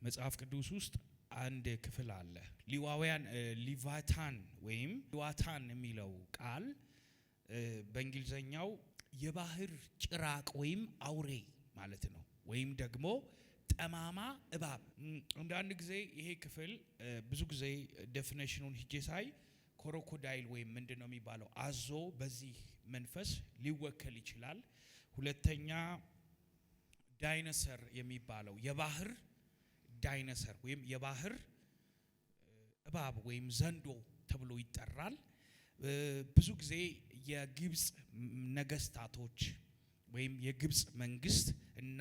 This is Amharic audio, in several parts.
መጽሐፍ ቅዱስ ውስጥ አንድ ክፍል አለ። ሊቫታን ወይም ሊዋታን የሚለው ቃል በእንግሊዘኛው የባህር ጭራቅ ወይም አውሬ ማለት ነው። ወይም ደግሞ ጠማማ እባብ። አንዳንድ ጊዜ ይሄ ክፍል ብዙ ጊዜ ዴፊኒሽኑን ሂጄ ሳይ ክሮኮዳይል ወይም ምንድነው የሚባለው አዞ በዚህ መንፈስ ሊወከል ይችላል። ሁለተኛ ዳይኖሰር የሚባለው የባህር ዳይኖሰር ወይም የባህር እባብ ወይም ዘንዶ ተብሎ ይጠራል። ብዙ ጊዜ የግብጽ ነገስታቶች ወይም የግብጽ መንግስት እና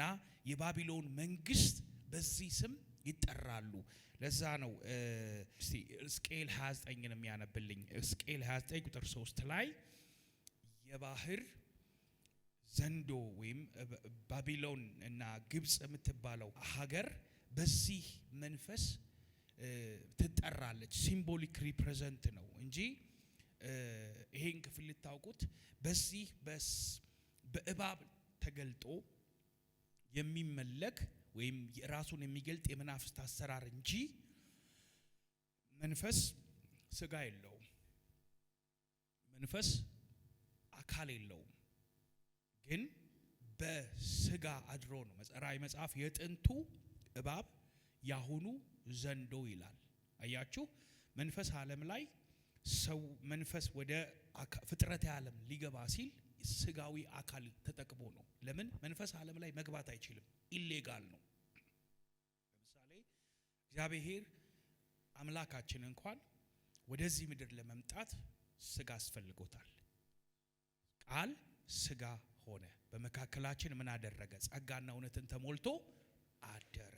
የባቢሎን መንግስት በዚህ ስም ይጠራሉ። ለዛ ነው እስቲ ሕዝቅኤል 29ን የሚያነብልኝ። ሕዝቅኤል 29 ቁጥር 3 ላይ የባህር ዘንዶ ወይም ባቢሎን እና ግብጽ የምትባለው ሀገር በዚህ መንፈስ ትጠራለች። ሲምቦሊክ ሪፕሬዘንት ነው እንጂ ይሄን ክፍል ልታውቁት በዚህ በእባብ ተገልጦ የሚመለክ ወይም ራሱን የሚገልጥ የመናፍስት አሰራር እንጂ መንፈስ ስጋ የለውም። መንፈስ አካል የለውም። ግን በስጋ አድሮ ነው። ራዕይ መጽሐፍ የጥንቱ እባብ ያሁኑ ዘንዶ ይላል። አያችሁ፣ መንፈስ ዓለም ላይ ሰው መንፈስ ወደ ፍጥረተ ዓለም ሊገባ ሲል ስጋዊ አካል ተጠቅሞ ነው። ለምን መንፈስ ዓለም ላይ መግባት አይችልም? ኢሌጋል ነው። ለምሳሌ እግዚአብሔር አምላካችን እንኳን ወደዚህ ምድር ለመምጣት ስጋ አስፈልጎታል። ቃል ስጋ ሆነ፣ በመካከላችን ምን አደረገ? ጸጋና እውነትን ተሞልቶ አደረ።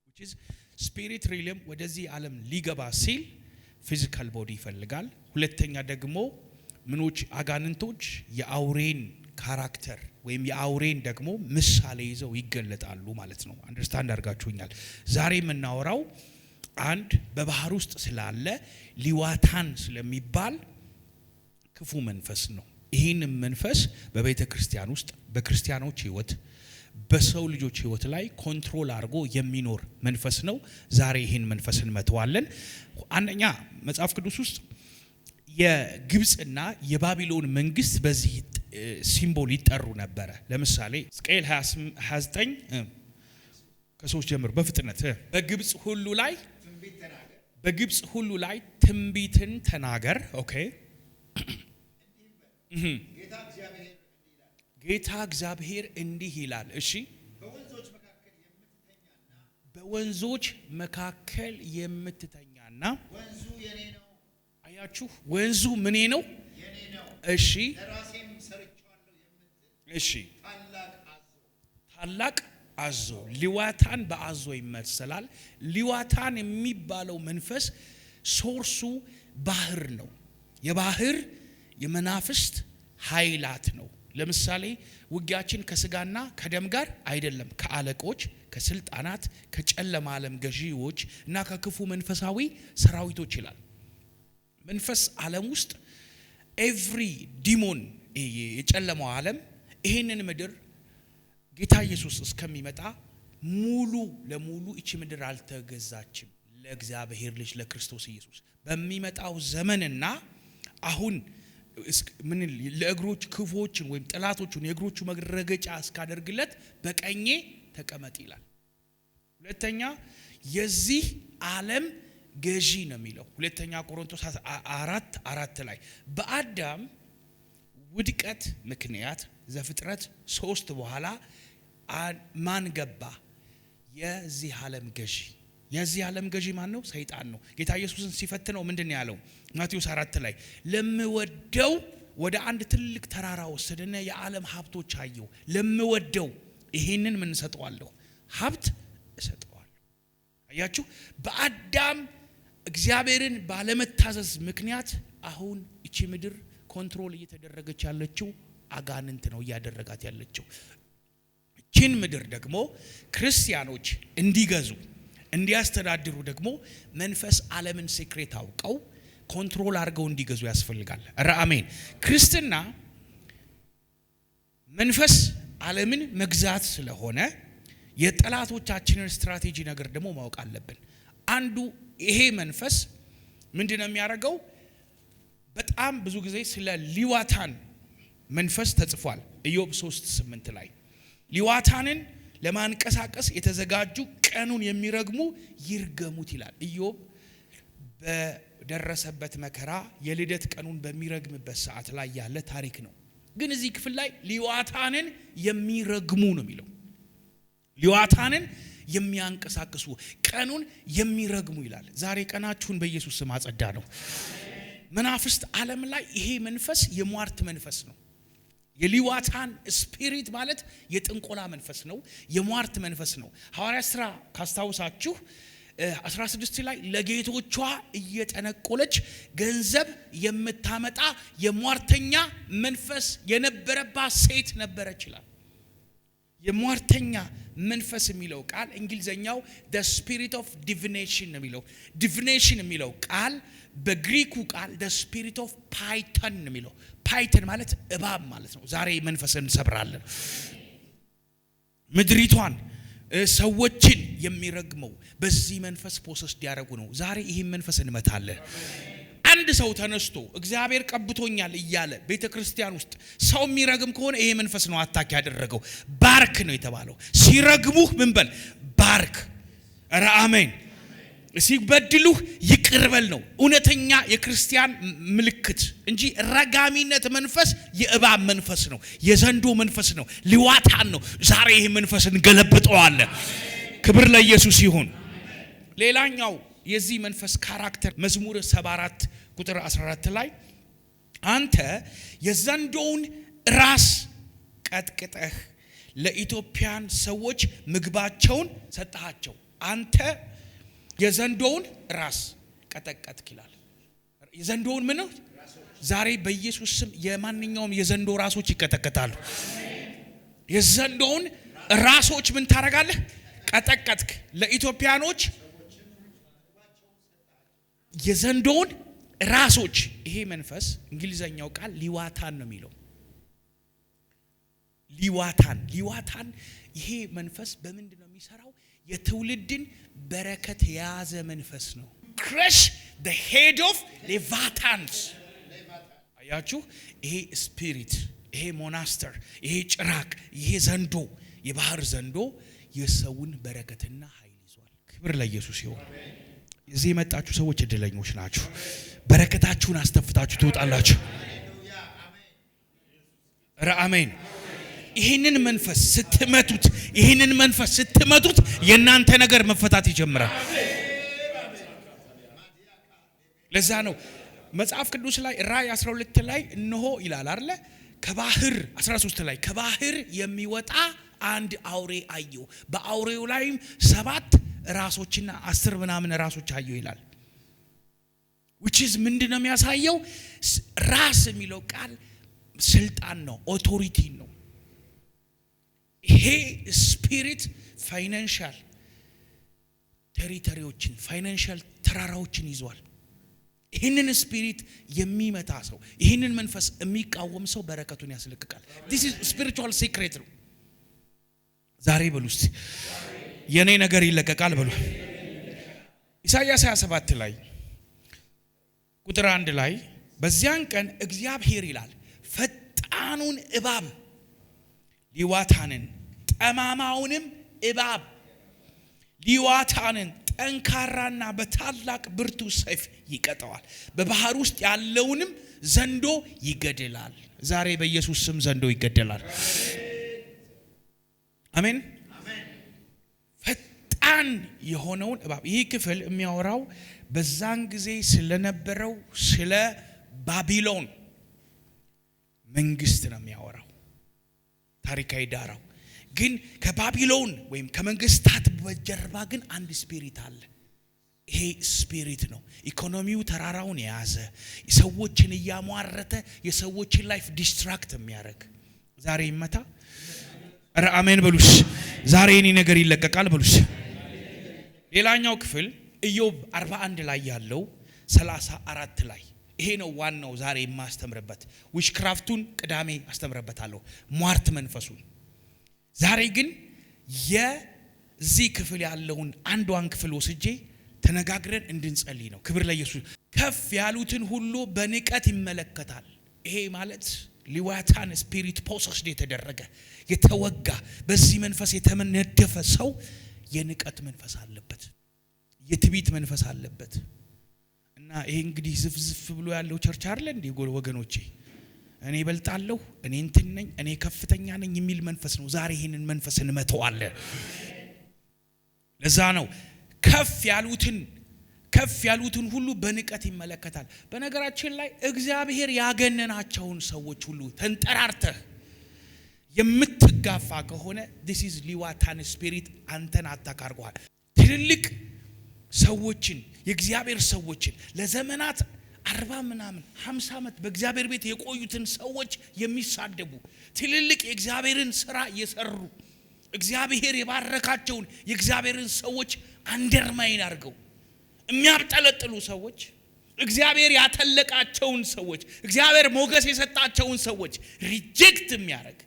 which is spirit realm ወደዚህ ዓለም ሊገባ ሲል ፊዚካል ቦዲ ይፈልጋል። ሁለተኛ ደግሞ ምኖች አጋንንቶች የአውሬን ካራክተር ወይም የአውሬን ደግሞ ምሳሌ ይዘው ይገለጣሉ ማለት ነው። አንደርስታንድ አድርጋችሁኛል? ዛሬ የምናወራው አንድ በባህር ውስጥ ስላለ ሊዋታን ስለሚባል ክፉ መንፈስ ነው። ይህንን መንፈስ በቤተ ክርስቲያን ውስጥ በክርስቲያኖች ህይወት በሰው ልጆች ህይወት ላይ ኮንትሮል አድርጎ የሚኖር መንፈስ ነው። ዛሬ ይህን መንፈስ እንመተዋለን። አንደኛ መጽሐፍ ቅዱስ ውስጥ የግብጽና የባቢሎን መንግስት በዚህ ሲምቦል ይጠሩ ነበረ። ለምሳሌ ሕዝቅኤል 29 ከሶስት ጀምሮ በፍጥነት በግብጽ ሁሉ ላይ ትንቢትን ተናገር። ኦኬ ጌታ እግዚአብሔር እንዲህ ይላል። እሺ፣ በወንዞች መካከል የምትተኛና ወንዙ የኔ ነው። አያችሁ፣ ወንዙ ምኔ ነው? የኔ ነው። እሺ፣ ለራሴም ሰርቻለሁ የምትል እሺ፣ ታላቅ አዞ። ሊዋታን በአዞ ይመሰላል። ሊዋታን የሚባለው መንፈስ ሶርሱ ባህር ነው። የባህር የመናፍስት ኃይላት ነው። ለምሳሌ ውጊያችን ከስጋና ከደም ጋር አይደለም፣ ከአለቆች፣ ከስልጣናት፣ ከጨለማ ዓለም ገዢዎች እና ከክፉ መንፈሳዊ ሰራዊቶች ይላል። መንፈስ ዓለም ውስጥ ኤቭሪ ዲሞን የጨለማው ዓለም ይሄንን ምድር ጌታ ኢየሱስ እስከሚመጣ ሙሉ ለሙሉ እቺ ምድር አልተገዛችም ለእግዚአብሔር ልጅ ለክርስቶስ ኢየሱስ። በሚመጣው ዘመንና አሁን ምን ለእግሮች ክፉዎችን ወይም ጠላቶቹን የእግሮቹ መረገጫ እስካደርግለት በቀኜ ተቀመጥ ይላል። ሁለተኛ የዚህ ዓለም ገዢ ነው የሚለው ሁለተኛ ቆሮንቶስ 4:4 ላይ በአዳም ውድቀት ምክንያት ዘፍጥረት 3 በኋላ ማን ገባ? የዚህ ዓለም ገዢ። የዚህ ዓለም ገዢ ማን ነው? ሰይጣን ነው። ጌታ ኢየሱስን ሲፈትነው ምንድነው ያለው? ማቴዎስ 4 ላይ ለምወደው ወደ አንድ ትልቅ ተራራ ወሰደና የዓለም ሀብቶች አየው። ለምወደው ይሄንን ምን እሰጠዋለሁ? ሀብት እሰጠዋለሁ። አያችሁ፣ በአዳም እግዚአብሔርን ባለመታዘዝ ምክንያት አሁን እቺ ምድር ኮንትሮል እየተደረገች ያለችው አጋንንት ነው እያደረጋት ያለችው። እቺን ምድር ደግሞ ክርስቲያኖች እንዲገዙ እንዲያስተዳድሩ ደግሞ መንፈስ ዓለምን ሴክሬት አውቀው ኮንትሮል አድርገው እንዲገዙ ያስፈልጋል። አሜን። ክርስትና መንፈስ ዓለምን መግዛት ስለሆነ የጠላቶቻችንን ስትራቴጂ ነገር ደግሞ ማወቅ አለብን። አንዱ ይሄ መንፈስ ምንድነው የሚያደርገው? በጣም ብዙ ጊዜ ስለ ሊዋታን መንፈስ ተጽፏል። ኢዮብ 3:8 ላይ ሊዋታንን ለማንቀሳቀስ የተዘጋጁ ቀኑን የሚረግሙ ይርገሙት ይላል። ኢዮብ በደረሰበት መከራ የልደት ቀኑን በሚረግምበት ሰዓት ላይ ያለ ታሪክ ነው። ግን እዚህ ክፍል ላይ ሊዋታንን የሚረግሙ ነው የሚለው። ሊዋታንን የሚያንቀሳቅሱ ቀኑን የሚረግሙ ይላል። ዛሬ ቀናችሁን በኢየሱስ ስም አጸዳ ነው። መናፍስት ዓለም ላይ ይሄ መንፈስ የሟርት መንፈስ ነው። የሊዋታን ስፒሪት ማለት የጥንቆላ መንፈስ ነው፣ የሟርት መንፈስ ነው። ሐዋርያት ሥራ ካስታውሳችሁ 16 ላይ ለጌቶቿ እየጠነቆለች ገንዘብ የምታመጣ የሟርተኛ መንፈስ የነበረባት ሴት ነበረች ይላል። የሟርተኛ መንፈስ የሚለው ቃል እንግሊዘኛው the spirit of divination ነው የሚለው። divination የሚለው ቃል በግሪኩ ቃል the spirit of python ነው የሚለው። ፓይተን ማለት እባብ ማለት ነው። ዛሬ መንፈስን እንሰብራለን። ምድሪቷን ሰዎችን የሚረግመው በዚህ መንፈስ ፖሰስ ያደረጉ ነው። ዛሬ ይሄን መንፈስ እንመታለን። አንድ ሰው ተነስቶ እግዚአብሔር ቀብቶኛል እያለ ቤተክርስቲያን ውስጥ ሰው የሚረግም ከሆነ ይሄ መንፈስ ነው አታክ ያደረገው። ባርክ ነው የተባለው። ሲረግሙህ ምን በል? ባርክ። ኧረ አሜን። ሲበድሉህ ይቅር በል ነው እውነተኛ የክርስቲያን ምልክት እንጂ ረጋሚነት መንፈስ የእባብ መንፈስ ነው፣ የዘንዶ መንፈስ ነው፣ ሊዋታን ነው። ዛሬ ይሄ መንፈስ እንገለብጠዋለን። ክብር ለኢየሱስ ይሁን። ሌላኛው የዚህ መንፈስ ካራክተር መዝሙር 74 ቁጥር 14 ላይ አንተ የዘንዶውን ራስ ቀጥቅጠህ ለኢትዮጵያን ሰዎች ምግባቸውን ሰጣቸው። አንተ የዘንዶውን ራስ ቀጠቀጥክ ይላል። የዘንዶውን ምን ነው? ዛሬ በኢየሱስ ስም የማንኛውም የዘንዶ ራሶች ይቀጠቀጣሉ። የዘንዶውን ራሶች ምን ታረጋለህ? ቀጠቀጥክ። ለኢትዮጵያኖች የዘንዶውን ራሶች። ይሄ መንፈስ እንግሊዘኛው ቃል ሊዋታን ነው የሚለው። ሊዋታን ይሄ መንፈስ በምንድን ነው የሚሰራው? የትውልድን በረከት የያዘ መንፈስ ነው። crush the head of leviathans። አያችሁ፣ ይሄ ስፒሪት፣ ይሄ ሞናስተር፣ ይሄ ጭራቅ፣ ይሄ ዘንዶ፣ የባህር ዘንዶ የሰውን በረከትና ኃይል ይዟል። ክብር ለኢየሱስ ይሁን። እዚህ የመጣችሁ ሰዎች እድለኞች ናችሁ። በረከታችሁን አስተፍታችሁ ትወጣላችሁ። ኧረ አሜን። ይህንን መንፈስ ስትመቱት የእናንተ ነገር መፈታት ይጀምራል። ለዛ ነው መጽሐፍ ቅዱስ ላይ ራእይ 12 ላይ እነሆ ይላል አይደለ? ከባህር 13 ላይ ከባህር የሚወጣ አንድ አውሬ አየሁ፣ በአውሬው ላይም 7 ራሶችና 10 ምናምን ራሶች አየሁ ይላል። which is ምንድነው የሚያሳየው? ራስ የሚለው ቃል ስልጣን ነው፣ ኦቶሪቲ ነው። ይሄ ስፒሪት ፋይናንሻል ቴሪቶሪዎችን፣ ፋይናንሻል ተራራዎችን ይዟል። ይህንን ስፒሪት የሚመታ ሰው፣ ይህንን መንፈስ የሚቃወም ሰው በረከቱን ያስለቅቃል። this is spiritual secret ነው። ዛሬ በሉስ የኔ ነገር ይለቀቃል በሉ። ኢሳይያስ 27 ላይ ቁጥር 1 ላይ በዚያን ቀን እግዚአብሔር ይላል ፈጣኑን እባብ ሊዋታንን፣ ጠማማውንም እባብ ሊዋታንን ጠንካራና በታላቅ ብርቱ ሰይፍ ይቀጠዋል፣ በባህር ውስጥ ያለውንም ዘንዶ ይገድላል። ዛሬ በኢየሱስ ስም ዘንዶ ይገደላል። አሜን። ፈጣን የሆነውን እባብ። ይህ ክፍል የሚያወራው በዛን ጊዜ ስለነበረው ስለ ባቢሎን መንግስት ነው የሚያወራው፣ ታሪካዊ ዳራው። ግን ከባቢሎን ወይም ከመንግስታት በጀርባ ግን አንድ ስፒሪት አለ። ይሄ ስፒሪት ነው ኢኮኖሚው ተራራውን የያዘ፣ ሰዎችን እያሟረተ የሰዎችን ላይፍ ዲስትራክት የሚያደርግ። ዛሬ ይመታ። ኧረ አሜን በሉስ። ዛሬ የኔ ነገር ይለቀቃል በሉስ። ሌላኛው ክፍል ኢዮብ 41 ላይ ያለው 34 ላይ ይሄ ነው ዋናው ዛሬ የማስተምርበት። ዊችክራፍቱን ቅዳሜ አስተምርበታለሁ፣ ሟርት መንፈሱን። ዛሬ ግን እዚህ ክፍል ያለውን አንዷን ክፍል ወስጄ ተነጋግረን እንድንጸልይ ነው። ክብር ለኢየሱስ። ከፍ ያሉትን ሁሉ በንቀት ይመለከታል። ይሄ ማለት ሊዋታን ስፒሪት ፖሰስድ የተደረገ የተወጋ በዚህ መንፈስ የተመነደፈ ሰው የንቀት መንፈስ አለበት፣ የትዕቢት መንፈስ አለበት። እና ይሄ እንግዲህ ዝፍዝፍ ብሎ ያለው ቸርች አይደል እንዴ ወገኖቼ? እኔ እበልጣለሁ፣ እኔ እንትን ነኝ፣ እኔ ከፍተኛ ነኝ የሚል መንፈስ ነው። ዛሬ ይሄንን መንፈስ እንመተዋለን። ለዛ ነው ከፍ ያሉትን ሁሉ በንቀት ይመለከታል። በነገራችን ላይ እግዚአብሔር ያገነናቸውን ሰዎች ሁሉ ተንጠራርተህ የምትጋፋ ከሆነ this is ሊዋታን ስፒሪት አንተን አታካርጓል። ትልልቅ ሰዎችን የእግዚአብሔር ሰዎችን ለዘመናት 40 ምናምን 50 ዓመት በእግዚአብሔር ቤት የቆዩትን ሰዎች የሚሳደቡ ትልልቅ የእግዚአብሔርን ሥራ የሰሩ እግዚአብሔር የባረካቸውን የእግዚአብሔርን ሰዎች አንደርማይን አድርገው የሚያብጠለጥሉ ሰዎች፣ እግዚአብሔር ያተለቃቸውን ሰዎች፣ እግዚአብሔር ሞገስ የሰጣቸውን ሰዎች ሪጀክት የሚያደርግ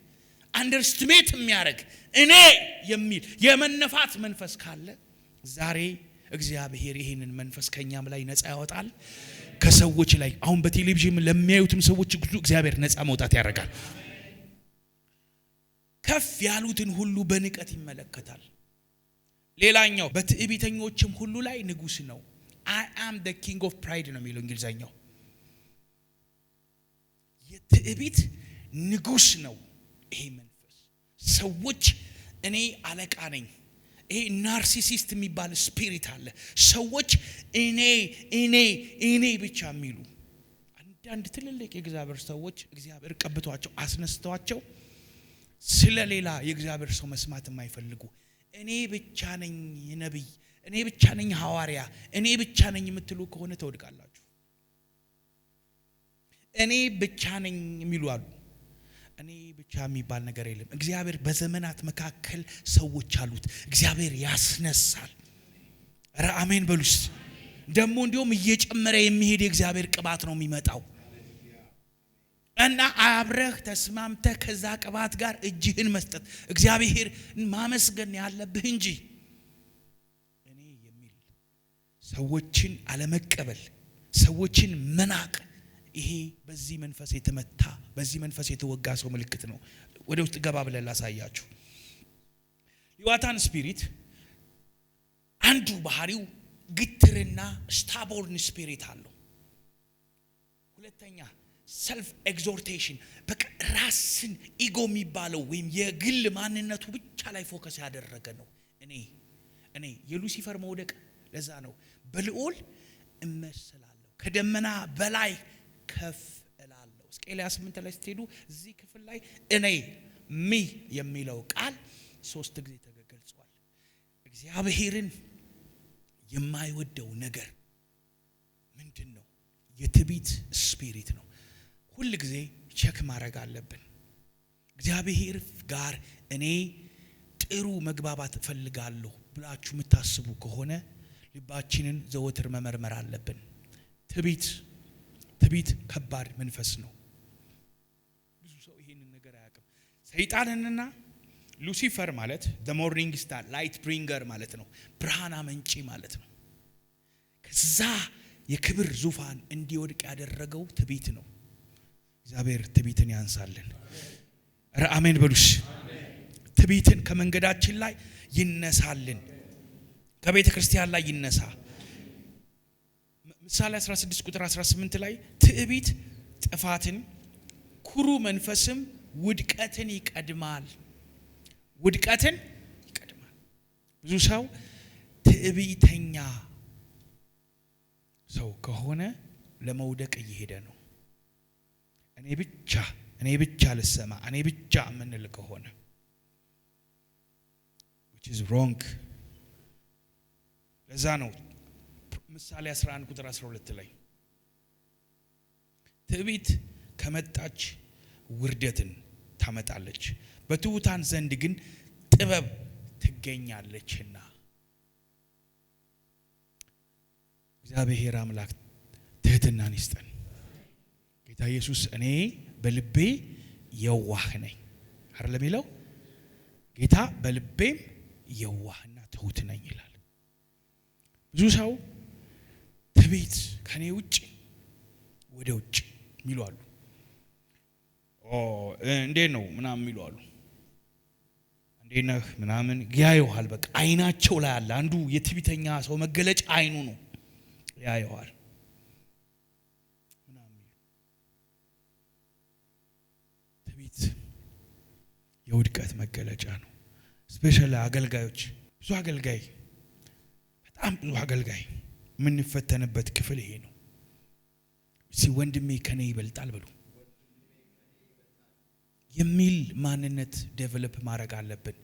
አንደርስቲሜት የሚያደርግ እኔ የሚል የመነፋት መንፈስ ካለ ዛሬ እግዚአብሔር ይሄንን መንፈስ ከኛም ላይ ነፃ ያወጣል። ከሰዎች ላይ አሁን በቴሌቪዥን ለሚያዩትም ሰዎች እግዚአብሔር ነፃ መውጣት ያደርጋል። ከፍ ያሉትን ሁሉ በንቀት ይመለከታል። ሌላኛው በትዕቢተኞችም ሁሉ ላይ ንጉስ ነው። I am the king of pride ነው የሚለው እንግሊዘኛው። የትዕቢት ንጉስ ነው ይሄ መንፈስ። ሰዎች እኔ አለቃ ነኝ፣ ይሄ ናርሲሲስት የሚባል ስፒሪት አለ። ሰዎች እኔ ብቻ የሚሉ አንዳንድ ትልልቅ የእግዚአብሔር ሰዎች እግዚአብሔር ቀብቷቸው አስነስተዋቸው ስለሌላ የእግዚአብሔር ሰው መስማት የማይፈልጉ እኔ ብቻ ነኝ ነብይ፣ እኔ ብቻ ነኝ ሐዋርያ፣ እኔ ብቻ ነኝ የምትሉ ከሆነ ተወድቃላችሁ። እኔ ብቻ ነኝ የሚሉ አሉ። እኔ ብቻ የሚባል ነገር የለም። እግዚአብሔር በዘመናት መካከል ሰዎች አሉት። እግዚአብሔር ያስነሳል። ኧረ አሜን በሉስ። ደግሞ እንዲሁም እየጨመረ የሚሄድ የእግዚአብሔር ቅባት ነው የሚመጣው እና አብረህ ተስማምተህ ከዛ ቅባት ጋር እጅህን መስጠት እግዚአብሔር ማመስገን ያለብህ እንጂ እኔ የሚል ሰዎችን አለመቀበል፣ ሰዎችን መናቅ፣ ይሄ በዚህ መንፈስ የተመታ በዚህ መንፈስ የተወጋ ሰው ምልክት ነው። ወደ ውስጥ ገባ ብለን ላሳያችሁ። ሊዋታን ስፒሪት አንዱ ባህሪው ግትርና ስታቦርን ስፒሪት አለው። ሁለተኛ ሰልፍ ኤግዞርቴሽን፣ በቃ ራስን ኢጎ የሚባለው ወይም የግል ማንነቱ ብቻ ላይ ፎከስ ያደረገ ነው። እኔ የሉሲፈር መውደቅ ለዛ ነው በልዑል እመሰላለሁ ከደመና በላይ ከፍ እላለሁ። ሕዝቅኤል 8 ላይ ስትሄዱ እዚህ ክፍል ላይ እኔ የሚለው ቃል 3 ጊዜ ተገልጿል። እግዚአብሔርን የማይወደው ነገር ምንድነው? የትዕቢት ስፒሪት ነው። ሁል ጊዜ ቼክ ማድረግ አለብን። እግዚአብሔር ጋር እኔ ጥሩ መግባባት እፈልጋለሁ ብላችሁ የምታስቡ ከሆነ ልባችንን ዘወትር መመርመር አለብን። ትዕቢት ከባድ መንፈስ ነው። ብዙ ሰው ይሄንን ነገር አያውቅም። ሰይጣንና ሉሲፈር ማለት the morning star light bringer ማለት ነው። ብርሃን አመንጪ ማለት ነው። ከዛ የክብር ዙፋን እንዲወድቅ ያደረገው ትዕቢት ነው። እግዚአብሔር ትዕቢትን ያንሳልን። ኧረ አሜን በሉሽ። ትዕቢትን ከመንገዳችን ላይ ይነሳልን፣ ከቤተ ክርስቲያን ላይ ይነሳ። ምሳሌ 16 ቁጥር 18 ላይ ትዕቢት ጥፋትን፣ ኩሩ መንፈስም ውድቀትን ይቀድማል። ብዙ ሰው ትዕቢተኛ ሰው ከሆነ ለመውደቅ እየሄደ ነው። እኔ ብቻ ልሰማ፣ እኔ ብቻ ምንል ከሆነ which is wrong። ለዛ ነው ምሳሌ 11 ቁጥር 12 ላይ ትዕቢት ከመጣች ውርደትን ታመጣለች፣ በትሑታን ዘንድ ግን ጥበብ ትገኛለችና። እግዚአብሔር አምላክ ትህትናን ይስጠን። ጌታ ኢየሱስ እኔ በልቤ የዋህ ነኝ አይደለም ይለው? ጌታ በልቤም የዋህና ትሁት ነኝ ይላል። ብዙ ሰው ትዕቢት ከኔ ውጭ ወደ ውጭ የሚሉ አሉ። እንዴት ነው ምናምን የሚሉ አሉ። እንዴት ነህ ምናምን ያየዋል። በቃ አይናቸው ላይ አለ። አንዱ የትዕቢተኛ ሰው መገለጫ አይኑ ነው። ያየዋል ምናምን። ትዕቢት የውድቀት መገለጫ ነው። ስፔሻሊ አገልጋዮች፣ ብዙ አገልጋይ በጣም ብዙ አገልጋይ የምንፈተንበት ክፍል ይሄ ነው። ወንድሜ ከኔ ይበልጣል ብሎ የሚል ማንነት ዴቨሎፕ ማድረግ አለብን።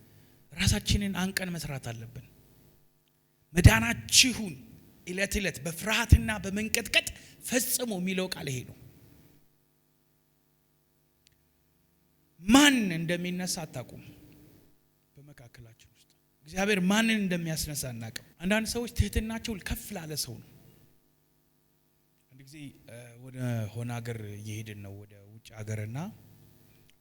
ራሳችንን አንቀን መስራት አለብን። መዳናችሁን ዕለት ዕለት በፍርሃትና በመንቀጥቀጥ ፈጽሞ የሚለው ቃል ይሄ ነው። ማን እንደሚነሳ አታውቁም። በመካከላችን ውስጥ እግዚአብሔር ማንን እንደሚያስነሳ አናውቅም። አንዳንድ ሰዎች ትህትናቸው ከፍ ላለ ሰው ነው። አንድ ጊዜ ወደ ሆነ ሀገር እየሄድን ነው፣ ወደ ውጭ ሀገርና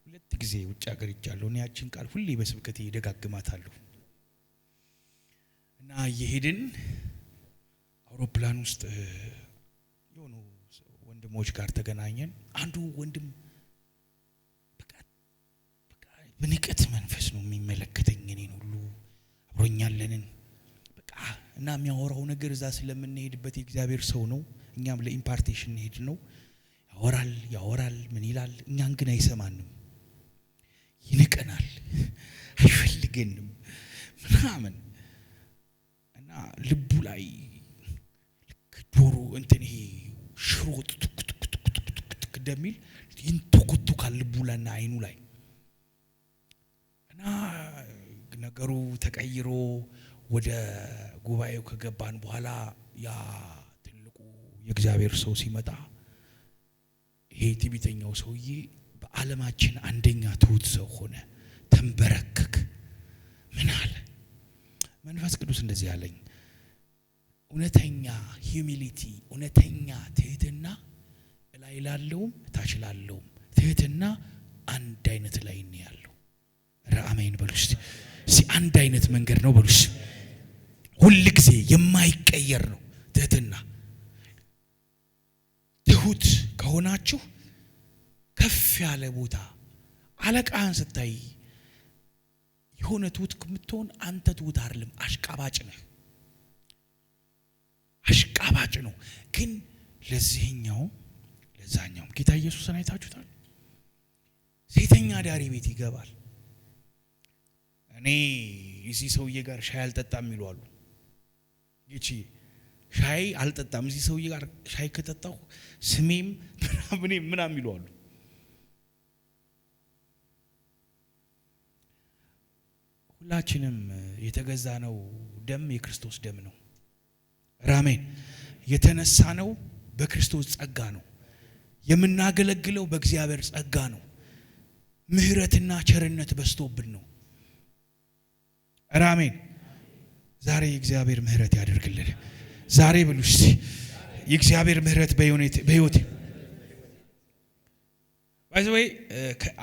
2 ጊዜ ውጭ ሀገር ይቻለሁ። እኔ ያችን ቃል ሁሌ በስብከቴ ይደጋግማታለሁ። እና እየሄድን አውሮፕላን ውስጥ የሆኑ ወንድሞች ጋር ተገናኘን። አንዱ ወንድም በቃ በንቀት መንፈስ ነው የሚመለከተኝ እኔን ሁሉ አብሮኛለንን በቃ እና የሚያወራው ነገር እዛ ስለምንሄድበት የእግዚአብሔር ሰው ነው። እኛም ለኢምፓርቴሽን ሄድ ነው። ያወራል ምን ይላል። እኛን ግን አይሰማንም፣ ይንቀናል፣ አይፈልገንም ምናምን እና ልቡ ላይ ልክ ዶሮ እንትን ይሄ ሽሮጥ ትክ እንደሚል ይንተኩቱካል ልቡ ላይና አይኑ ላይ እና ነገሩ ተቀይሮ ወደ ጉባኤው ከገባን በኋላ ያ ትልቁ የእግዚአብሔር ሰው ሲመጣ ይሄ ትዕቢተኛው ሰውዬ በዓለማችን አንደኛ ትሁት ሰው ሆነ፣ ተንበረከክ። ምን አለ መንፈስ ቅዱስ እንደዚህ ያለኝ፣ እውነተኛ ሂዩሚሊቲ፣ እውነተኛ ትህትና ላይ ላለውም ታች ላለውም ትህትና አንድ አይነት ላይ ነው ያለው። አሜን በሉስ። አንድ አይነት መንገድ ነው በሉስ። ሁሉ ጊዜ የማይቀየር ነው ትህትና። ትሁት ከሆናችሁ ከፍ ያለ ቦታ አለቃህን ስታይ የሆነ ትሁት ከምትሆን አንተ ትሁት አይደለም፣ አሽቃባጭ ነህ። አሽቃባጭ ነው። ግን ለዚህኛው ለዛኛው ጌታ ኢየሱስን አይታችሁታል። ሴተኛ ዳሪ ቤት ይገባል። እኔ እዚህ ሰውዬ ጋር ሻይ አልጠጣም የሚሉ አሉ። እቺ ሻይ አልጠጣም እዚህ ሰውዬ ጋር ሻይ ከጠጣሁ ስሜም ምናምን የሚሉ አሉ። ሁላችንም የተገዛነው ደም የክርስቶስ ደም ነው። አሜን። የተነሳነው በክርስቶስ ጸጋ ነው። የምናገለግለው በእግዚአብሔር ጸጋ ነው። ምህረትና ቸርነት በስቶብን ነው። አሜን። ዛሬ የእግዚአብሔር ምህረት ያደርግልን። ዛሬ ብሉስ የእግዚአብሔር ምህረት በህይወት ባይዘይ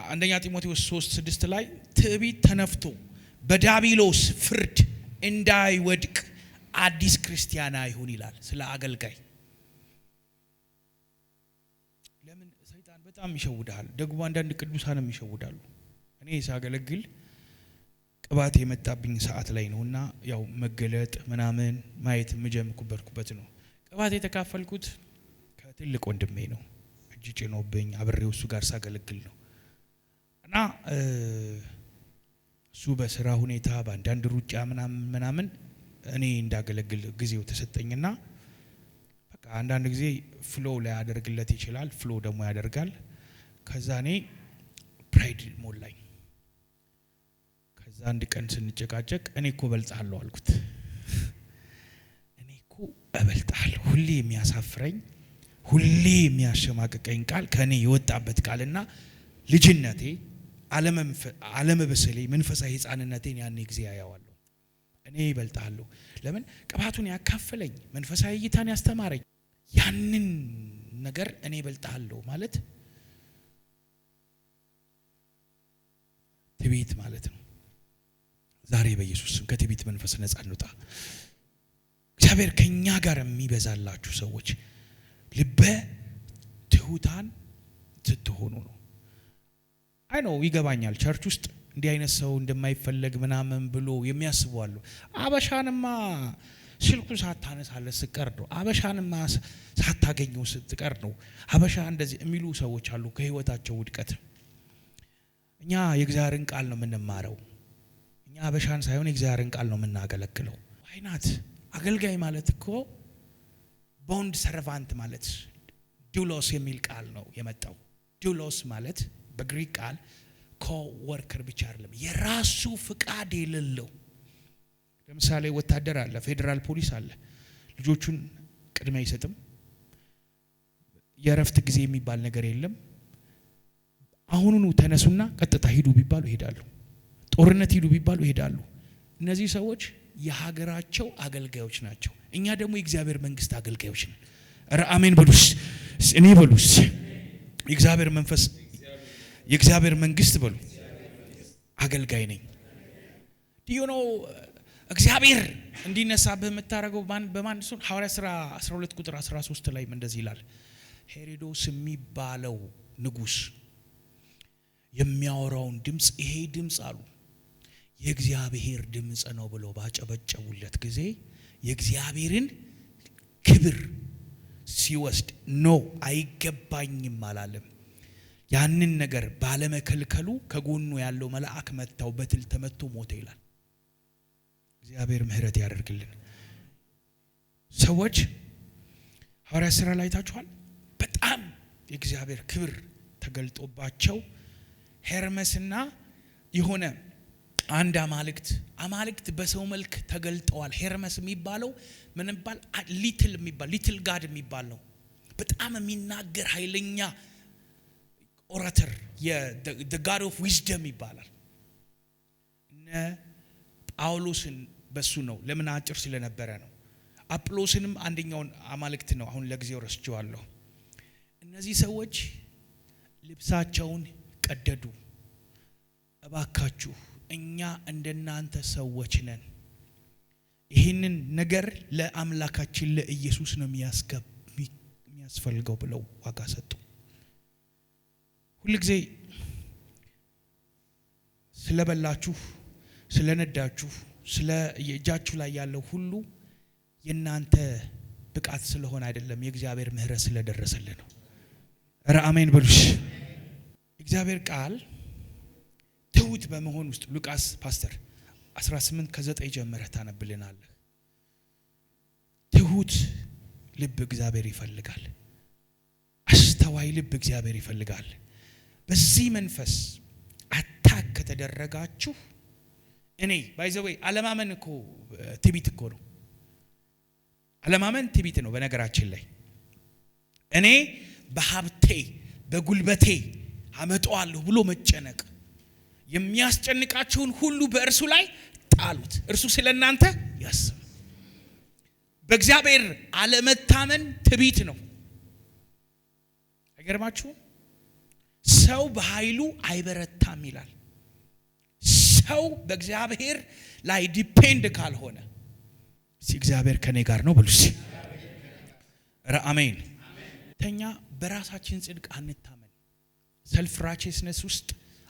አንደኛ ጢሞቴዎስ 3:6 ላይ ትዕቢት ተነፍቶ በዳቢሎስ ፍርድ እንዳይወድቅ አዲስ ክርስቲያን አይሁን ይላል ስለ አገልጋይ። ለምን ሰይጣን በጣም ይሸውዳል። ደግሞ አንዳንድ ቅዱሳንም ይሸውዳሉ። እኔ ሳገለግል ቅባት የመጣብኝ ሰዓት ላይ ነውና ያው መገለጥ ምናምን ማየት የምጀምርኩበት ነው። ቅባት የተካፈልኩት ከትልቅ ወንድሜ ነው። እጅ ጭኖብኝ አብሬው እሱ ጋር ሳገለግል ነው። እና እሱ በስራ ሁኔታ በአንዳንድ ሩጫ ምናምን እኔ እንዳገለግል ጊዜው ተሰጠኝና በቃ አንዳንድ ጊዜ ፍሎ ላይ ያደርግለት ይችላል፣ ፍሎ ደግሞ ያደርጋል። ከዛ እኔ ፕራይድ ሞላኝ። ከዛ አንድ ቀን ስንጨቃጨቅ እኔ እኮ እበልጣለሁ አልኩት። እኔ እኮ እበልጣለሁ። ሁሌ የሚያሳፍረኝ ሁሌ የሚያሸማቅቀኝ ቃል ከኔ የወጣበት ቃልና ልጅነቴ አለመበሰሌ መንፈሳዊ ሕፃንነቴን ያኔ ጊዜ ያያዋለሁ። እኔ እበልጣለሁ። ለምን ቅባቱን ያካፈለኝ መንፈሳዊ እይታን ያስተማረኝ ያንን ነገር እኔ እበልጣለሁ ማለት ትዕቢት ማለት ነው። ዛሬ በኢየሱስ ስም ከትዕቢት መንፈስ ነፃ እንውጣ። እግዚአብሔር ከኛ ጋር የሚበዛላችሁ ሰዎች ልበ ትሁታን ስትሆኑ ነው። አይ ነው ይገባኛል። ቸርች ውስጥ እንዲህ አይነት ሰው እንደማይፈለግ ምናምን ብሎ የሚያስቡ አሉ። አበሻንማ ስልኩ ሳታነሳለት ስትቀር ነው። አበሻንማ ሳታገኘው ስትቀር ነው። አበሻ እንደዚህ የሚሉ ሰዎች አሉ ከህይወታቸው ውድቀት። እኛ የእግዚአብሔርን ቃል ነው የምንማረው። እኛ አበሻን ሳይሆን የእግዚአብሔርን ቃል ነው የምናገለግለው። አይናት አገልጋይ ማለት እኮ ቦንድ ሰርቫንት ማለት ዱሎስ የሚል ቃል ነው የመጣው። ዱሎስ ማለት በግሪክ ቃል ኮወርከር ብቻ አይደለም፣ የራሱ ፍቃድ የሌለው። ለምሳሌ ወታደር አለ፣ ፌደራል ፖሊስ አለ። ልጆቹን ቅድሚያ አይሰጥም። የእረፍት ጊዜ የሚባል ነገር የለም። አሁኑኑ ተነሱና ቀጥታ ሂዱ ቢባሉ ይሄዳሉ። ጦርነት ሂዱ ቢባሉ ይሄዳሉ። እነዚህ ሰዎች የሀገራቸው አገልጋዮች ናቸው። እኛ ደግሞ የእግዚአብሔር መንግስት አገልጋዮች ነን። ኧረ አሜን በሉስ። እኔ በሉስ የእግዚአብሔር መንፈስ የእግዚአብሔር መንግስት በሉ አገልጋይ ነኝ። ዲዩ ኖ እግዚአብሔር እንዲነሳብህ የምታደርገው በማን ነው? ሐዋርያ ሥራ 12 ቁጥር 13 ላይ እንደዚህ ይላል። ሄሮድስ የሚባለው ንጉስ የሚያወራውን ድምጽ ይሄ ድምጽ አሉ የእግዚአብሔር ድምጽ ነው ብሎ ባጨበጨቡለት ጊዜ የእግዚአብሔርን ክብር ሲወስድ ነው አይገባኝም አላለም። ያንን ነገር ባለመከልከሉ ከጎኑ ያለው መልአክ መታው፣ በትል ተመቶ ሞተ ይላል። እግዚአብሔር ምህረት ያደርግልን። ሰዎች ሐዋርያ ሥራ ላይ ታችኋል። በጣም የእግዚአብሔር ክብር ተገልጦባቸው ሄርመስና የሆነ አንድ አማልክት በሰው መልክ ተገልጠዋል። ሄርመስ የሚባለው ምን ይባል? ሊትል ጋድ የሚባል ነው። በጣም የሚናገር ኃይለኛ ኦራተር the God of wisdom ይባላል። እነ ጳውሎስን በሱ ነው። ለምን አጭር ስለነበረ ነው። አጵሎስንም አንደኛውን አማልክት ነው። አሁን ለጊዜው ረስቼዋለሁ። እነዚህ ሰዎች ልብሳቸውን ቀደዱ። እባካችሁ እኛ እንደናንተ ሰዎች ነን፣ ይህንን ነገር ለአምላካችን ለኢየሱስ ነው የሚያስፈልገው ብለው ዋጋ ሰጡ። ሁልጊዜ ስለበላችሁ ስለነዳችሁ ስለ የእጃችሁ ላይ ያለው ሁሉ የናንተ ብቃት ስለሆነ አይደለም፣ የእግዚአብሔር ምህረት ስለደረሰልን ነው። ኧረ አሜን በሉሽ። እግዚአብሔር ቃል ትሁት በመሆን ውስጥ ሉቃስ ፓስተር 18 ከ9 ጀምረህ ታነብልናለህ። ትሁት ልብ እግዚአብሔር ይፈልጋል። አስተዋይ ልብ እግዚአብሔር ይፈልጋል። በዚህ መንፈስ አታክ ከተደረጋችሁ እኔ ባይዘወይ አለማመን እኮ ትዕቢት እኮ ነው። አለማመን ትዕቢት ነው። በነገራችን ላይ እኔ በሀብቴ በጉልበቴ አመጣዋለሁ ብሎ መጨነቅ፣ የሚያስጨንቃችሁን ሁሉ በእርሱ ላይ ጣሉት፣ እርሱ ስለናንተ ያስብ። በእግዚአብሔር አለመታመን ትዕቢት ነው። አይገርማችሁም? ሰው በኃይሉ አይበረታም ይላል። ሰው በእግዚአብሔር ላይ ዲፔንድ ካልሆነ እግዚአብሔር ከኔ ጋር ነው በሉስ። ኧረ አሜን። ተኛ በራሳችን ጽድቅ አንታመን። ሰልፍ ራይቸስነስ ውስጥ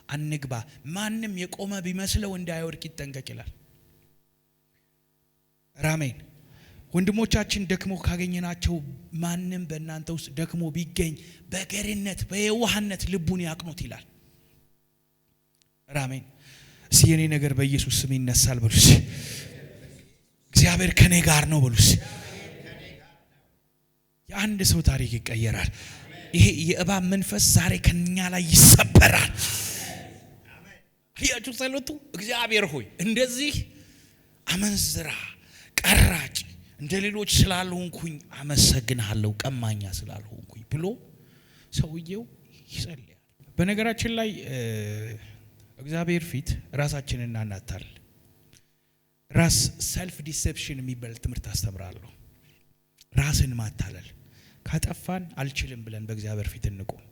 አንግባ። ማንም የቆመ ቢመስለው እንዳይወድቅ ይጠንቀቅ ይላል። አሜን። ወንድሞቻችን ደክሞ ካገኘናቸው ማንም በእናንተ ውስጥ ደክሞ ቢገኝ በገርነት በየዋህነት ልቡን ያቅኑት ይላል። አሜን። እስቲ የኔ ነገር በኢየሱስ ስም ይነሳል በሉስ። እግዚአብሔር ከኔ ጋር ነው በሉስ። የአንድ ሰው ታሪክ ይቀየራል። ይሄ የእባብ መንፈስ ዛሬ ከኛ ላይ ይሰበራል። አያችሁ ጸሎቱ። እግዚአብሔር ሆይ እንደዚህ አመንዝራ ቀራጭ እንደሌሎች ስላልሆንኩኝ አመሰግናለሁ፣ ቀማኛ ስላልሆንኩኝ ብሎ ሰውየው ይጸልያል። በነገራችን ላይ እግዚአብሔር ፊት ራሳችንን እናናታል። ራስ ሰልፍ ዲሴፕሽን የሚባል ትምህርት አስተምራለሁ። ራስን ማታለል ካጠፋን አልችልም ብለን በእግዚአብሔር ፊት እንቆም።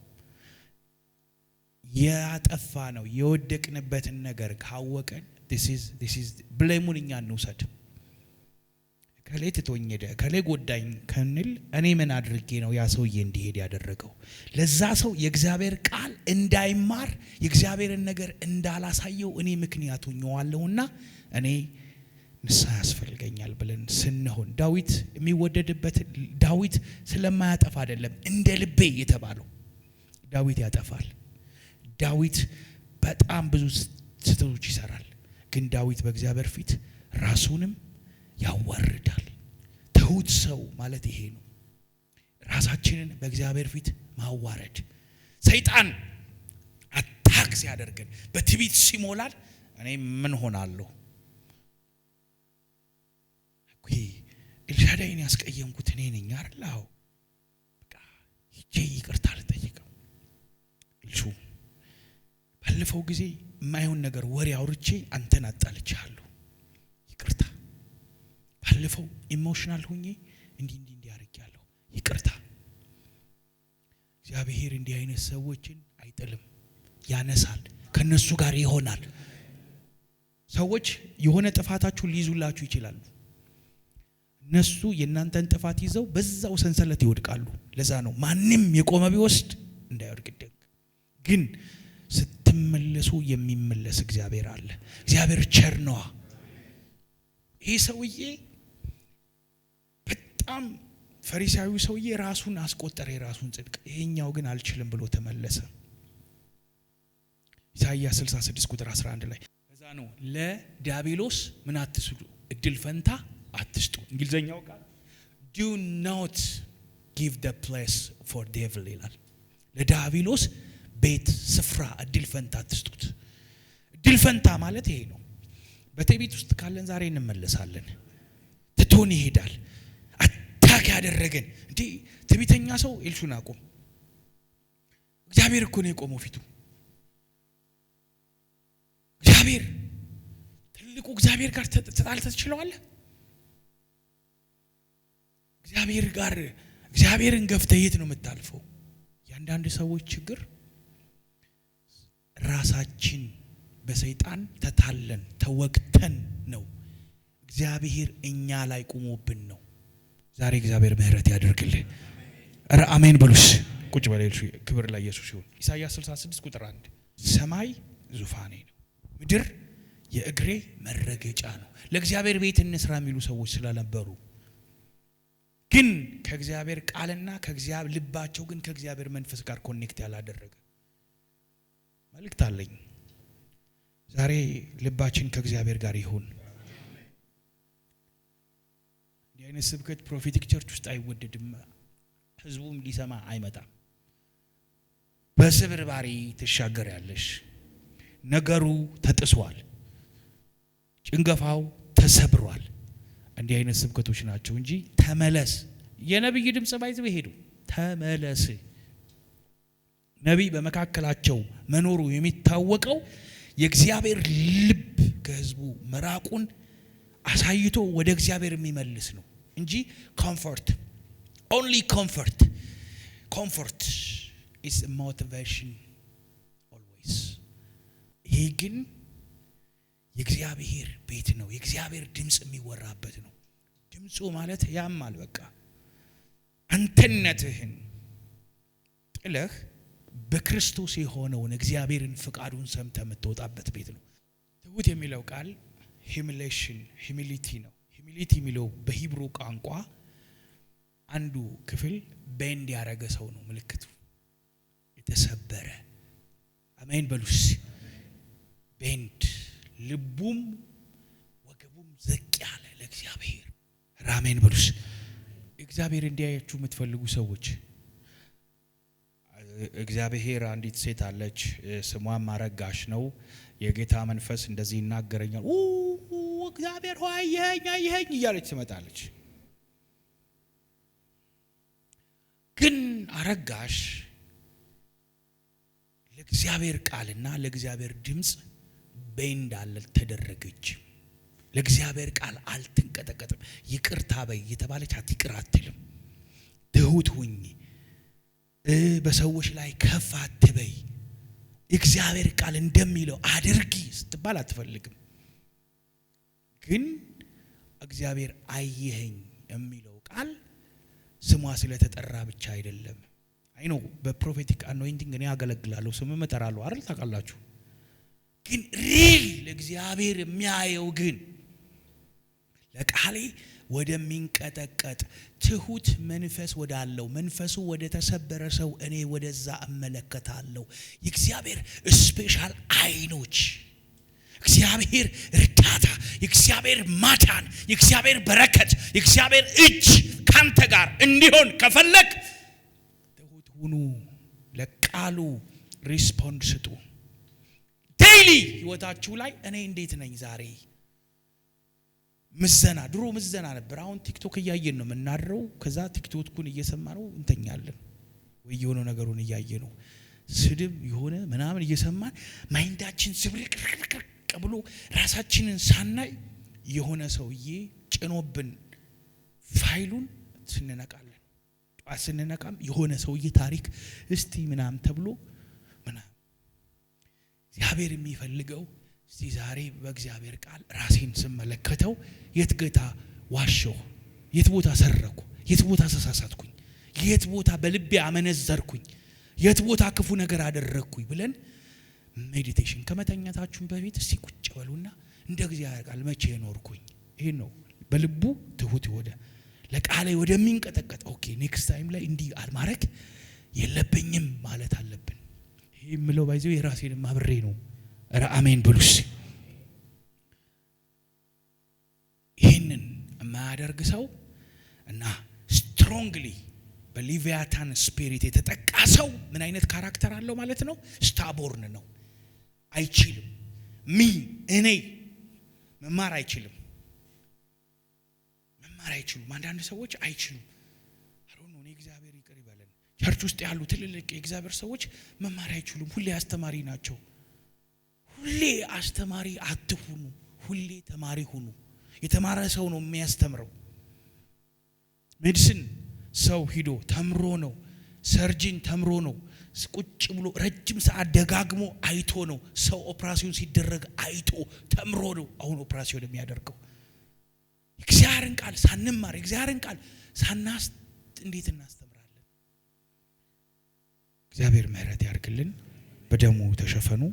ያጠፋ ነው የወደቅንበትን ነገር ካወቀን this is ብሌሙን እኛ እንውሰድ። ከሌ ትቶኝ ሄደ ከሌ ጎዳኝ ከንል እኔ ምን አድርጌ ነው ያ ሰውዬ እንዲሄድ ያደረገው? ለዛ ሰው የእግዚአብሔር ቃል እንዳይማር የእግዚአብሔርን ነገር እንዳላሳየው እኔ ምክንያቱ ሆኛለሁና እኔ ንስሐ ያስፈልገኛል ብለን ስንሆን ዳዊት የሚወደድበት ዳዊት ስለማያጠፋ አይደለም እንደ ልቤ የተባለው። ዳዊት ያጠፋል። ዳዊት በጣም ብዙ ስህተቶች ይሰራል። ግን ዳዊት በእግዚአብሔር ፊት ራሱንም ያዋርዳል። ትሁት ሰው ማለት ይሄ ነው። ራሳችንን በእግዚአብሔር ፊት ማዋረድ። ሰይጣን አታክ ሲያደርገን በትዕቢት ሲሞላል እኔ ምን ሆናለሁ? ኤልሻዳይን ያስቀየምኩት እኔ ነኝ አይደል? አዎ በቃ ሂጄ ይቅርታ ልጠይቀው። እልሹ ባለፈው ጊዜ የማይሆን ነገር ወሬ አውርቼ አንተን አጣልቻለሁ፣ ይቅርታ። ባለፈው ኢሞሽናል ሆኜ እንዲህ አድርጌያለሁ፣ ይቅርታ። እግዚአብሔር እንዲህ አይነት ሰዎችን አይጥልም፣ ያነሳል፣ ከነሱ ጋር ይሆናል። ሰዎች የሆነ ጥፋታችሁን ሊይዙላችሁ ይችላሉ። እነሱ የእናንተን ጥፋት ይዘው በዛው ሰንሰለት ይወድቃሉ። ለዛ ነው ማንም የቆመ ቢወስድ እንዳይወድቅ ደግ። ግን ስትመለሱ የሚመለስ እግዚአብሔር አለ። እግዚአብሔር ቸር ነው። ይሄ ሰውዬ በጣም ፈሪሳዊ ሰውዬ ራሱን አስቆጠረ፣ የራሱን ጽድቅ። ይሄኛው ግን አልችልም ብሎ ተመለሰ። ኢሳይያስ 66 ቁጥር 11 ላይ ለዛ ነው ለዲያብሎስ ምን አትስጡ፣ እድል ፈንታ አትስጡ። እንግሊዘኛው ቃል do not give the place for devil ይላል። ለዲያብሎስ ቤት ስፍራ እድል ፈንታ አትስጡት። እድል ፈንታ ማለት ይሄ ነው። በትዕቢት ውስጥ ካለን ዛሬ እንመለሳለን። ትቶን ይሄዳል። አታክ ያደረገን እንዴ ትዕቢተኛ ሰው ኤልሹን አቆም። እግዚአብሔር እኮ ነው የቆመው ፊቱ። እግዚአብሔር ትልቁ እግዚአብሔር ጋር ተጣልተህ ትችላለህ? እግዚአብሔር ጋር እግዚአብሔርን ገፍተህ የት ነው የምታልፈው? ያንዳንድ ሰዎች ችግር ራሳችን በሰይጣን ተታለን ተወቅተን ነው። እግዚአብሔር እኛ ላይ ቆሞብን ነው። ዛሬ እግዚአብሔር ምህረት ያደርግልህ። ኧረ አሜን በሉስ። ቁጭ በለልሽ። ክብር ለኢየሱስ ይሁን። ኢሳይያስ 66 ቁጥር 1 ሰማይ ዙፋኔ ነው፣ ምድር የእግሬ መረገጫ ነው። ለእግዚአብሔር ቤት እንስራ የሚሉ ሰዎች ስለነበሩ ግን ከእግዚአብሔር ቃልና ከእግዚአብሔር ልባቸው ግን ከእግዚአብሔር መንፈስ ጋር ኮኔክት ያላደረገ መልእክት አለኝ። ዛሬ ልባችን ከእግዚአብሔር ጋር ይሁን። እንዲህ አይነት ስብከት ፕሮፌቲክ ቸርች ውስጥ አይወደድም። ህዝቡም ሊሰማ አይመጣም። በስብርባሪ ትሻገሪያለሽ። ነገሩ ተጥሷል፣ ጭንገፋው ተሰብሯል። እንዲህ አይነት ስብከቶች ናቸው እንጂ ተመለስ የነብይ ድምጽ ባይዘው ሄዱ ተመለስ። ነብይ በመካከላቸው መኖሩ የሚታወቀው የእግዚአብሔር ልብ ከህዝቡ መራቁን አሳይቶ ወደ እግዚአብሔር የሚመልስ ነው እንጂ ኮምፎርት only comfort is a motivation always። ይሄ ግን የእግዚአብሔር ቤት ነው። የእግዚአብሔር ድምጽ የሚወራበት ነው። ድምጹ ማለት ያማል። በቃ አንተነትህን ጥለህ በክርስቶስ የሆነውን እግዚአብሔርን ፍቃዱን ሰምተህ የምትወጣበት ቤት ነው። ትሁት የሚለው ቃል humility ነው። humility የሚለው በሂብሩ ቋንቋ አንዱ ክፍል ቤንድ ያረገ ሰው ነው። ምልክቱ የተሰበረ። አሜን በሉስ። ቤንድ ልቡም ወገቡም ዝቅ ያለ ለእግዚአብሔር። አሜን በሉስ። እግዚአብሔር እንዲያያችሁ የምትፈልጉ ሰዎች እግዚአብሔር አንዲት ሴት አለች፣ ስሟም አረጋሽ ነው። የጌታ መንፈስ እንደዚህ ይናገረኛል፣ እግዚአብሔር ሆይ አየኸኝ እያለች ትመጣለች። ግን አረጋሽ ለእግዚአብሔር ቃልና ለእግዚአብሔር ድምጽ ቤንድ አልተደረገች። ለእግዚአብሔር ቃል አልተንቀጠቀጥም። ይቅርታ በይ የተባለች አትይቅር አትልም። ትሁት ሁኚ፣ በሰዎች ላይ ከፍ አትበይ፣ እግዚአብሔር ቃል እንደሚለው አድርጊ ስትባል አትፈልግም። ግን እግዚአብሔር አየኸኝ የሚለው ቃል ስሟ ስለተጠራ ብቻ አይደለም። አይ ነው በፕሮፌቲክ አኖይንቲንግ እኔ አገለግላለሁ፣ ስምም እጠራለሁ አይደል ታውቃላችሁ። ግን ሪል እግዚአብሔር የሚያየው ግን ለቃሌ ወደሚንቀጠቀጥ ትሁት መንፈስ ወዳለው መንፈሱ ወደ ተሰበረ ሰው እኔ ወደዛ እመለከታለሁ። የእግዚአብሔር ስፔሻል አይኖች፣ እግዚአብሔር እርዳታ፣ የእግዚአብሔር ማዳን፣ የእግዚአብሔር በረከት፣ የእግዚአብሔር እጅ ካንተ ጋር እንዲሆን ከፈለክ ትሁት ሁኑ። ለቃሉ ሪስፖንድ ስጡ። ዴይሊ ህይወታችሁ ላይ እኔ እንዴት ነኝ ዛሬ? ምዘና ድሮ ምዘና ነበር። አሁን ቲክቶክ እያየን ነው የምናድረው። ከዛ ቲክቶክን እየሰማነው እንተኛለን ወይ የሆነ ነገሩን እያየን ነው ስድብ የሆነ ምናምን እየሰማን ማይንዳችን ዝብርቅርቅ ብሎ ራሳችንን ሳናይ የሆነ ሰውዬ ጭኖብን ፋይሉን ስንነቃለን። ጧት ስንነቃም የሆነ ሰውዬ ታሪክ እስቲ ምናምን ተብሎ ምናምን እግዚአብሔር የሚፈልገው እስቲ ዛሬ በእግዚአብሔር ቃል ራሴን ስመለከተው የት ጌታ ዋሸሁ፣ የት ቦታ ሰረኩ፣ የት ቦታ ተሳሳትኩኝ፣ የት ቦታ በልቤ አመነዘርኩኝ፣ የት ቦታ ክፉ ነገር አደረኩኝ ብለን ሜዲቴሽን ከመተኛታችሁ በፊት እስቲ ቁጭ በሉና እንደ እግዚአብሔር ቃል መቼ ኖርኩኝ? ይሄ ነው በልቡ ትሁት ወደ ለቃሌ ወደሚንቀጠቀጥ ኦኬ ኔክስት ታይም ላይ እንዲህ አልማረክ የለብኝም ማለት አለብን። ይሄ ምለው ባይዘው የራሴን ማብሬ ነው። ኧረ አሜን ብሉስ። ይሄንን የማያደርግ ሰው እና ስትሮንግሊ በሊቪያታን ስፒሪት የተጠቃ ሰው ምን አይነት ካራክተር አለው ማለት ነው? ስታቦርን ነው። አይችልም። እኔ መማር አይችልም። አንዳንድ ሰዎች አይችሉም። አሮን ነው እግዚአብሔር ይቅር ይበለን። ቸርች ውስጥ ያሉ ትልልቅ የእግዚአብሔር ሰዎች መማር አይችሉም። ሁሌ አስተማሪ ናቸው። ሁሌ አስተማሪ አትሁኑ፣ ሁሌ ተማሪ ሁኑ። የተማረ ሰው ነው የሚያስተምረው። ሜዲሲን ሰው ሂዶ ተምሮ ነው። ሰርጂን ተምሮ ነው። ቁጭ ብሎ ረጅም ሰዓት ደጋግሞ አይቶ ነው። ሰው ኦፕራሲዮን ሲደረግ አይቶ ተምሮ ነው አሁን ኦፕራሲዮን የሚያደርገው። እግዚአብሔርን ቃል ሳንማር እግዚአብሔርን ቃል እንዴት እናስተምራለን? እግዚአብሔር ምህረት ያርግልን። በደሙ ተሸፈኑ።